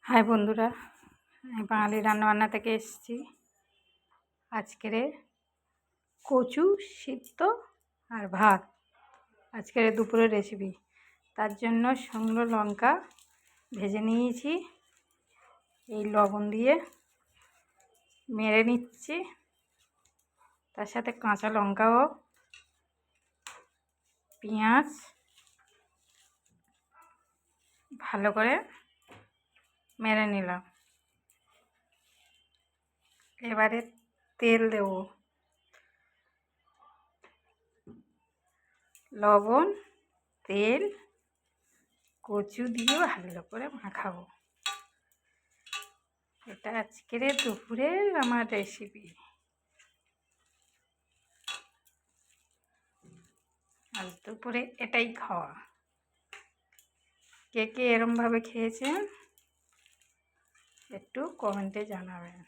High বন্ধুরা, আমি বাঙালি রান্নাবান্না থেকে এসেছি। আজকের কচু সিদ্ধ আর ভাত আজকের দুপুরের রেসিপি। তার জন্য শুকনো লঙ্কা ভেজে নিয়েছি, এই লবণ দিয়ে মেরে নিচ্ছি। তার সাথে কাঁচা লঙ্কাও পেঁয়াজ ভালো করে মেরে নিলাম। এবারে তেল দেব, লবণ, তেল, কচু দিয়ে ভালো করে মাখাবো। এটা আজকের দুপুরের আমার রেসিপি। আজ দুপুরে এটাই খাওয়া। কে কে এরমভাবে খেয়েছেন একটু কমেন্টে জানাবেন।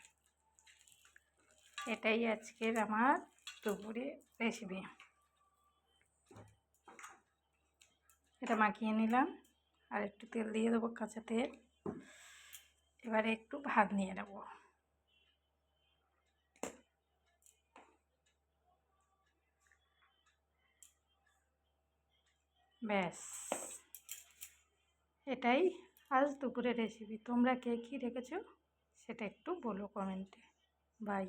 এটাই আজকের আমার দুপুরে রেসিপি। এটা মাখিয়ে নিলাম, আর একটু তেল দিয়ে দেবো, কাঁচা তেল। এবারে একটু ভাত নিয়ে নেব। ব্যাস, এটাই আজ দুপুরের রেসিপি। তোমরা কে কী রেখেছো সেটা একটু বলো কমেন্টে। বাই।